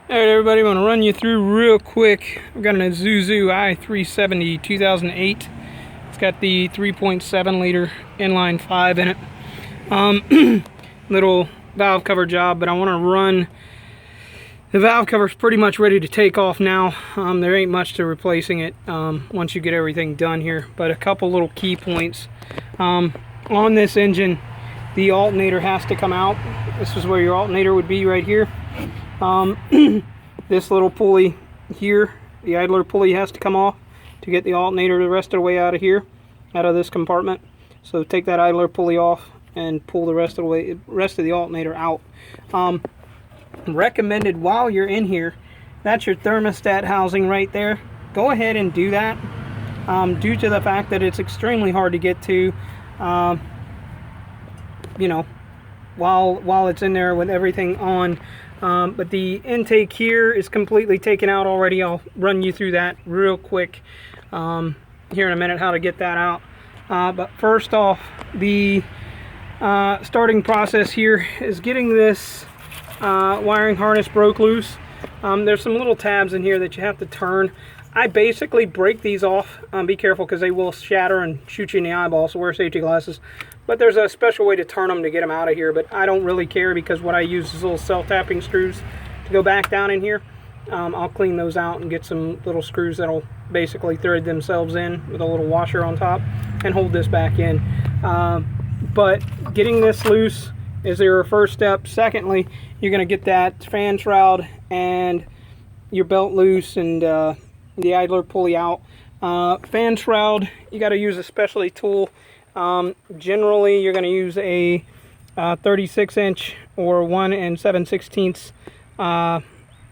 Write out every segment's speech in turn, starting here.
Alright everybody, I'm going to run you through real quick. I've got an Isuzu I 370 2008. It's got the 3.7 liter inline 5 in it. Little valve cover job, but I want to run. The valve cover's pretty much ready to take off now. There ain't much to replacing it once you get everything done here, but a couple little key points. On this engine, the alternator has to come out. This is where your alternator would be, right here. This little pulley here, the idler pulley, has to come off to get the alternator the rest of the way out of here, out of this compartment. So take that idler pulley off and pull the rest of the alternator out. Recommended while you're in here, that's your thermostat housing right there. Go ahead and do that, due to the fact that it's extremely hard to get to, you know, while it's in there with everything on. But the intake here is completely taken out already. I'll run you through that real quick here in a minute, how to get that out. But first off, the starting process here is getting this wiring harness broke loose. There's some little tabs in here that you have to turn. I basically break these off. Be careful, because they will shatter and shoot you in the eyeball, so wear safety glasses. But there's a special way to turn them to get them out of here, but I don't really care, because what I use is little self-tapping screws to go back down in here. I'll clean those out and get some little screws that'll basically thread themselves in with a little washer on top and hold this back in. But getting this loose is your first step. Secondly, you're going to get that fan shroud and your belt loose and the idler pulley out. Fan shroud, you got to use a specialty tool. Generally, you're going to use a 36-inch or 1 7/16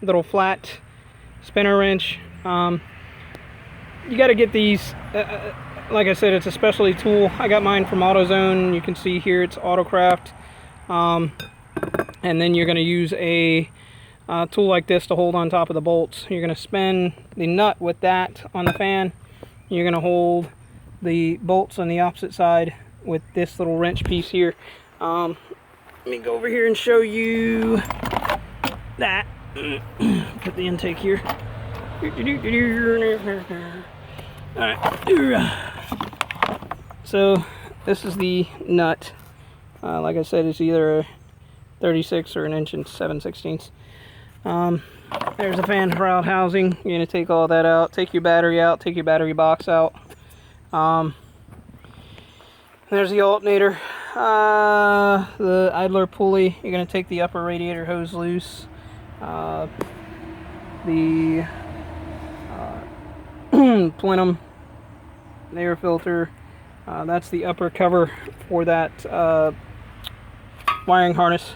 little flat spinner wrench. You got to get these. Like I said, it's a specialty tool. I got mine from AutoZone. You can see here it's Autocraft. And then you're going to use a tool like this to hold on top of the bolts. You're going to spin the nut with that on the fan. You're going to hold the bolts on the opposite side with this little wrench piece here. Let me go over here and show you that. Put the intake here. Alright. So this is the nut. Like I said, it's either a 36 or an 1 7/16. There's a fan shroud housing. You're going to take all that out. Take your battery out. Take your battery box out. There's the alternator. The idler pulley. You're going to take the upper radiator hose loose. The plenum, the air filter. That's the upper cover for that wiring harness,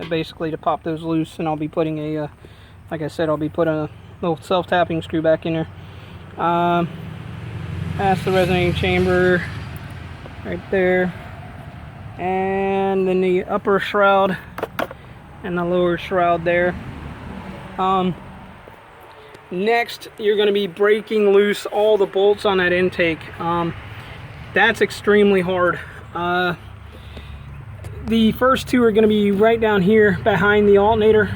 basically to pop those loose. And I'll be putting a, like I said, I'll be putting a little self-tapping screw back in there. That's the resonating chamber right there, and then the upper shroud and the lower shroud there. Next, you're going to be breaking loose all the bolts on that intake. That's extremely hard. The first two are going to be right down here behind the alternator.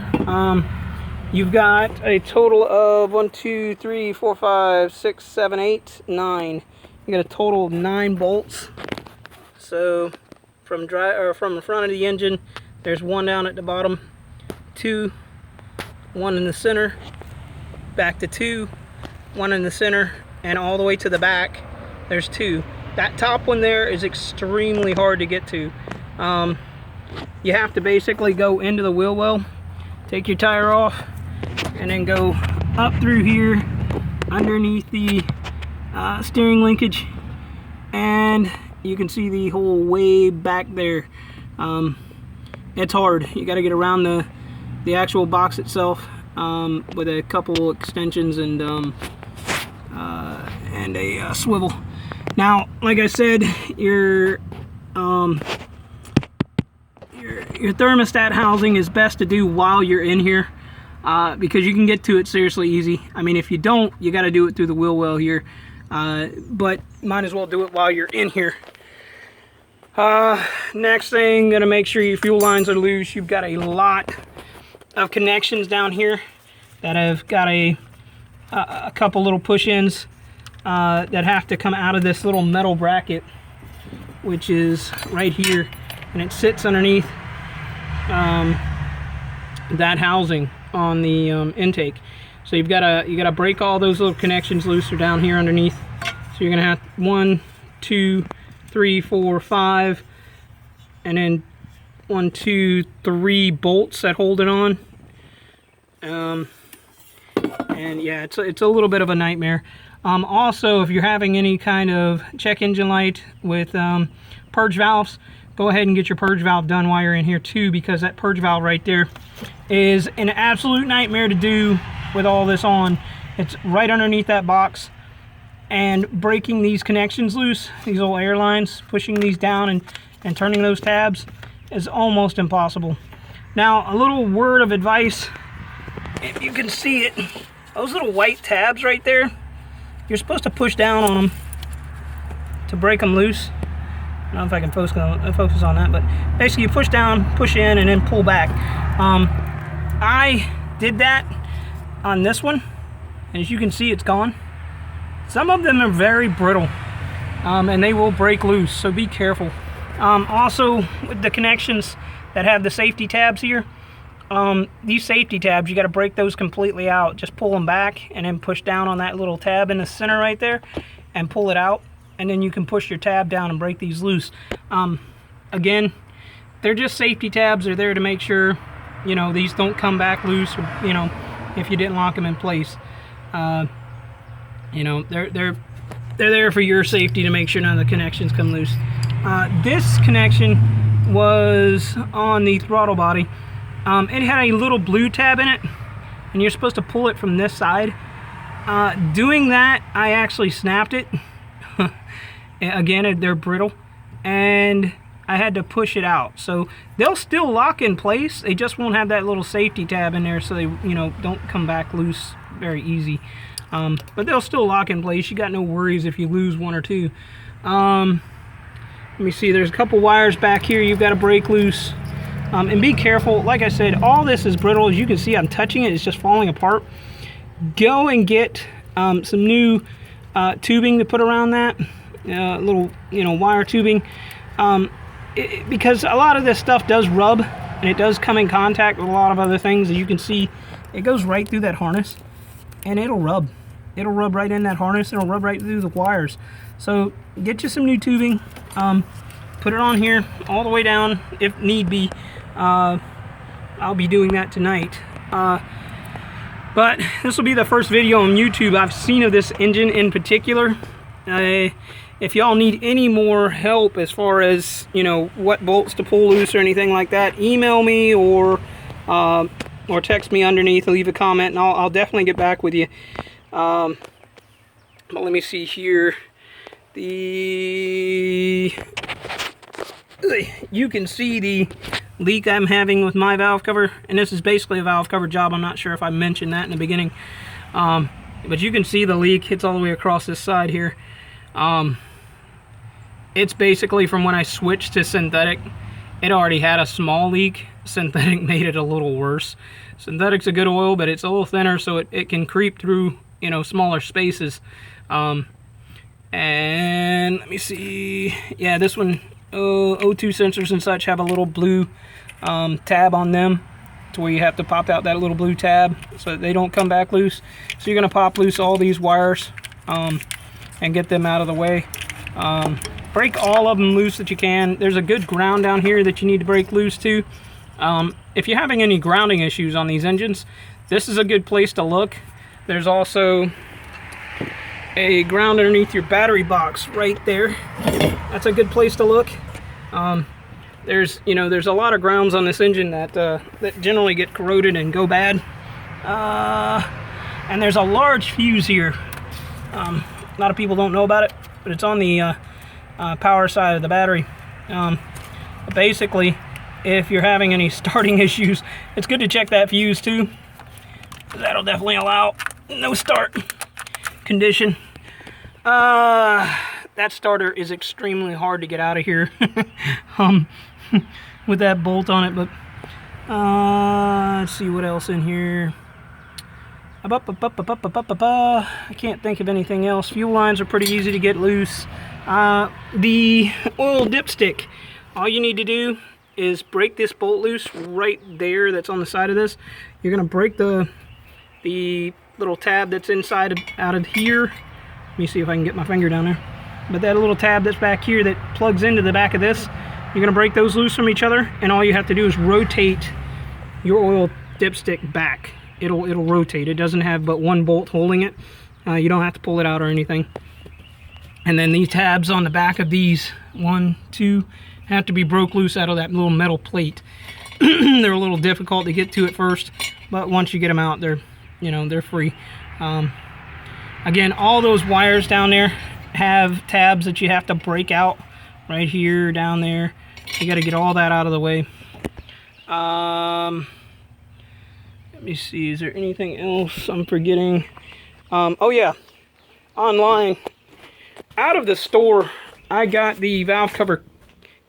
You've got a total of 1, 2, 3, 4, 5, 6, 7, 8, 9. You got a total of 9 bolts. So from the front of the engine, there's 1 down at the bottom, 2, 1 in the center, back to 2, 1 in the center, and all the way to the back, there's 2. That top one there is extremely hard to get to. You have to basically go into the wheel well, take your tire off, and then go up through here underneath the steering linkage, and you can see the hole way back there. It's hard. You got to get around the actual box itself with a couple extensions and a swivel. Now, like I said, your thermostat housing is best to do while you're in here, because you can get to it seriously easy. I mean, if you don't, you got to do it through the wheel well here, but might as well do it while you're in here. Next thing, gonna make sure your fuel lines are loose. You've got a lot of connections down here. that have got a couple little push-ins that have to come out of this little metal bracket, which is right here, and it sits underneath that housing on the intake. So you gotta break all those little connections loose. They're down here underneath. So you're gonna have 1, 2, 3, 4, 5, and then 1, 2, 3 bolts that hold it on. And yeah, it's a little bit of a nightmare. Also, if you're having any kind of check engine light with purge valves, go ahead and get your purge valve done while you're in here too, because that purge valve right there is an absolute nightmare to do with all this on. It's right underneath that box, and breaking these connections loose, these little air lines, pushing these down and turning those tabs is almost impossible. Now, a little word of advice, if you can see it, those little white tabs right there, you're supposed to push down on them to break them loose. I don't know if I can focus on that, but basically you push down, push in, and then pull back. I did that on this one, and as you can see, it's gone. Some of them are very brittle, and they will break loose, so be careful. Also, with the connections that have the safety tabs here, these safety tabs, you got to break those completely out. Just pull them back and then push down on that little tab in the center right there and pull it out, and then you can push your tab down and break these loose. Again, they're just safety tabs. They're there to make sure, you know, these don't come back loose, or, you know, if you didn't lock them in place. You know, they're there for your safety, to make sure none of the connections come loose. This connection was on the throttle body. It had a little blue tab in it, and you're supposed to pull it from this side. Doing that, I actually snapped it. Again, they're brittle, and I had to push it out. So they'll still lock in place. They just won't have that little safety tab in there, so they, you know, don't come back loose very easy. But they'll still lock in place. You got no worries if you lose one or two. Let me see. There's a couple wires back here you've got to break loose. And be careful. Like I said, all this is brittle. As you can see, I'm touching it. It's just falling apart. Go and get some new tubing to put around that. Little, you know, wire tubing. Because a lot of this stuff does rub, and it does come in contact with a lot of other things. As you can see, it goes right through that harness, and it'll rub. It'll rub right in that harness. It'll rub right through the wires. So get you some new tubing. Put it on here all the way down if need be. I'll be doing that tonight. But this will be the first video on YouTube I've seen of this engine in particular. If y'all need any more help as far as, you know, what bolts to pull loose or anything like that, email me or text me underneath, leave a comment, and I'll definitely get back with you. But let me see here. You can see the leak I'm having with my valve cover, and this is basically a valve cover job. I'm not sure if I mentioned that in the beginning, but you can see the leak. It's all the way across this side here. It's basically from when I switched to synthetic. It already had a small leak. Synthetic made it a little worse. Synthetic's a good oil, but it's a little thinner, so it can creep through, you know, smaller spaces. And let me see. Yeah, this one, O2 sensors and such have a little blue tab on them, to where you have to pop out that little blue tab so that they don't come back loose. So you're going to pop loose all these wires and get them out of the way. Break all of them loose that you can. There's a good ground down here that you need to break loose too. If you're having any grounding issues on these engines, this is a good place to look. There's also a ground underneath your battery box right there. That's a good place to look. There's a lot of grounds on this engine that generally get corroded and go bad. And there's a large fuse here. A lot of people don't know about it, but it's on the power side of the battery. Basically, if you're having any starting issues, it's good to check that fuse too. That'll definitely allow no start condition. That starter is extremely hard to get out of here with that bolt on it. But let's see what else in here. I can't think of anything else. Fuel lines are pretty easy to get loose. The oil dipstick, all you need to do is break this bolt loose right there that's on the side of this. You're going to break the little tab that's inside out of here. Let me see if I can get my finger down there. But that little tab that's back here that plugs into the back of this, you're going to break those loose from each other, and all you have to do is rotate your oil dipstick back. It'll rotate. It doesn't have but one bolt holding it. You don't have to pull it out or anything. And then these tabs on the back of these, 1, 2, have to be broke loose out of that little metal plate. They're a little difficult to get to at first, but once you get them out, they're free. Again, all those wires down there have tabs that you have to break out right here, down there. You got to get all that out of the way. Let me see, is there anything else I'm forgetting? Oh yeah, online, out of the store, I got the valve cover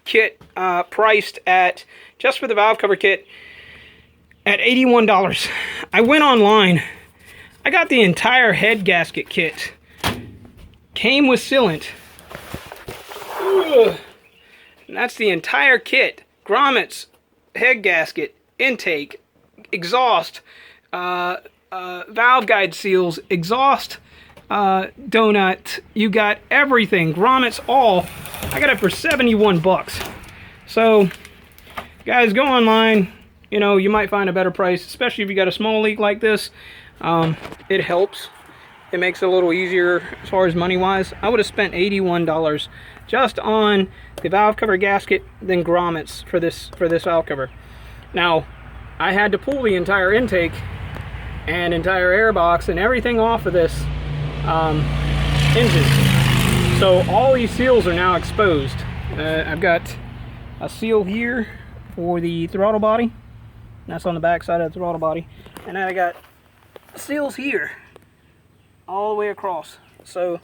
kit priced at, just for the valve cover kit, at $81. I went online, I got the entire head gasket kit. Came with sealant. Ugh. And that's the entire kit. Grommets, head gasket, intake, exhaust, valve guide seals, exhaust, donut. You got everything. Grommets, all. I got it for 71 bucks. So, guys, go online. You might find a better price, especially if you got a small leak like this. It helps. It makes it a little easier as far as money-wise. I would have spent $81 just on the valve cover gasket, then grommets for this valve cover. Now, I had to pull the entire intake and entire air box and everything off of this engine. So all these seals are now exposed. I've got a seal here for the throttle body. That's on the back side of the throttle body. And then I got seals here all the way across. So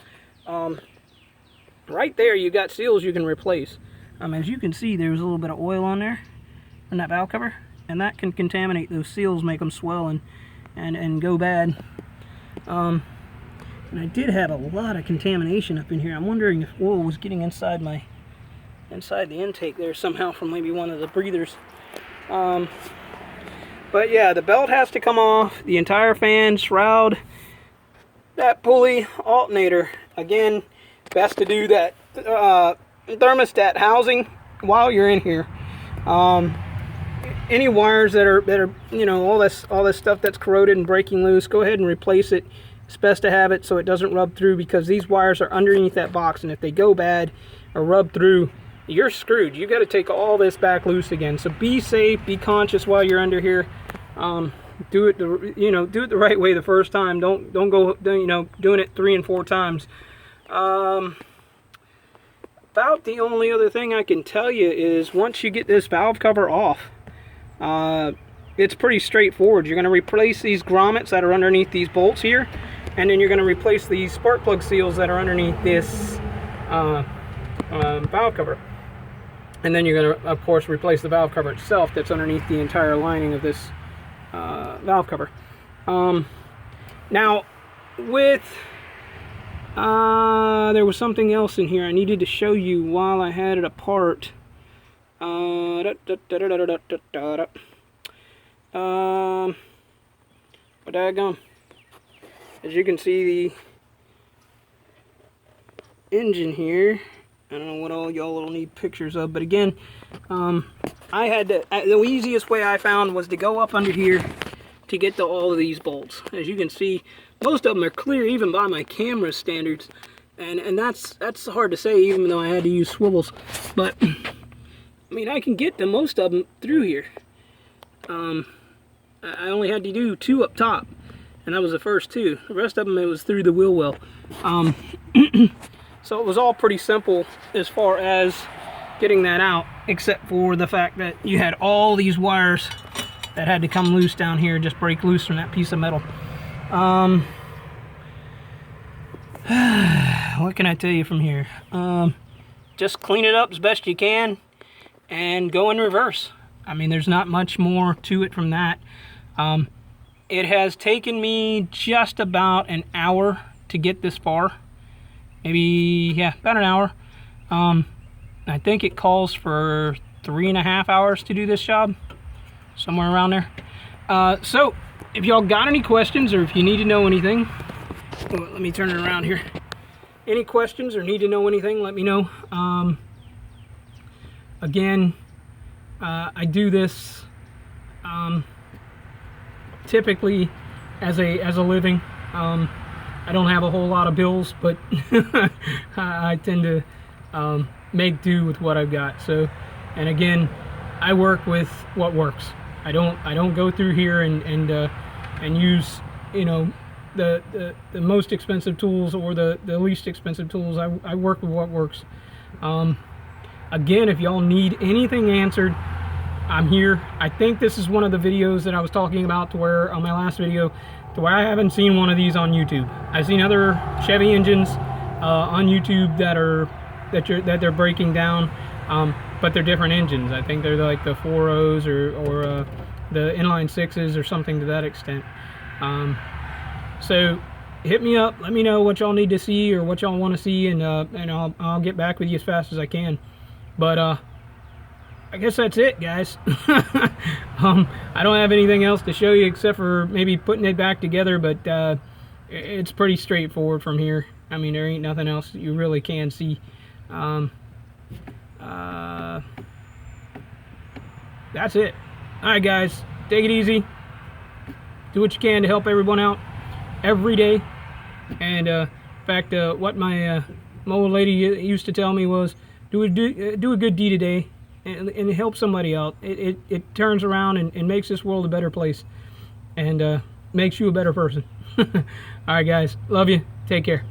right there you got seals you can replace. As you can see, there's a little bit of oil on there on that valve cover, and that can contaminate those seals, make them swell and go bad. And I did have a lot of contamination up in here. I'm wondering if oil was getting inside the intake there somehow from maybe one of the breathers. But yeah, the belt has to come off, the entire fan, shroud, that pulley, alternator. Again, best to do that thermostat housing while you're in here. Any wires that are all this stuff that's corroded and breaking loose, go ahead and replace it. It's best to have it so it doesn't rub through, because these wires are underneath that box, and if they go bad or rub through, you're screwed. You got to take all this back loose again. So be safe, be conscious while you're under here. Do it the right way the first time. Don't go doing it 3 and 4 times. About the only other thing I can tell you is once you get this valve cover off, it's pretty straightforward. You're going to replace these grommets that are underneath these bolts here, and then you're going to replace these spark plug seals that are underneath this valve cover. And then you're going to, of course, replace the valve cover itself that's underneath the entire lining of this valve cover. Now, with there was something else in here I needed to show you while I had it apart. But daggum, as you can see, the engine here, I don't know what all y'all will need pictures of, but again, I had to, the easiest way I found was to go up under here to get to all of these bolts. As you can see, most of them are clear even by my camera standards, and that's hard to say even though I had to use swivels. But I mean, I can get to most of them through here. I only had to do 2 up top, and that was the first 2. The rest of them, it was through the wheel well. So it was all pretty simple as far as getting that out, except for the fact that you had all these wires that had to come loose down here, just break loose from that piece of metal. What can I tell you from here? Just clean it up as best you can and go in reverse. I mean, there's not much more to it from that. it has taken me just about an hour to get this far. Maybe, yeah, about an hour. I think it calls for 3.5 hours to do this job, somewhere around there. So if y'all got any questions, or if you need to know anything, let me turn it around here. Any questions or need to know anything, let me know. Again, I do this typically as a living. I don't have a whole lot of bills, but I tend to make do with what I've got. So, and again, I work with what works. I don't go through here and use, you know, the most expensive tools or the least expensive tools. I work with what works. Again, if y'all need anything answered, I'm here. I think this is one of the videos that I was talking about, to where on my last video, to where I haven't seen one of these on YouTube. I've seen other Chevy engines on YouTube that they're breaking down, but they're different engines. I think they're like the 4.0s or the inline 6s or something to that extent. So hit me up, let me know what y'all need to see or what y'all want to see, and I'll get back with you as fast as I can. But I guess that's it, guys. I don't have anything else to show you except for maybe putting it back together, but it's pretty straightforward from here. I mean, there ain't nothing else you really can see. That's it. Alright, guys, take it easy. Do what you can to help everyone out every day. And in fact, what my old lady used to tell me was, do a good deed a day and help somebody out. It turns around and makes this world a better place, and makes you a better person. Alright, guys, love you, take care.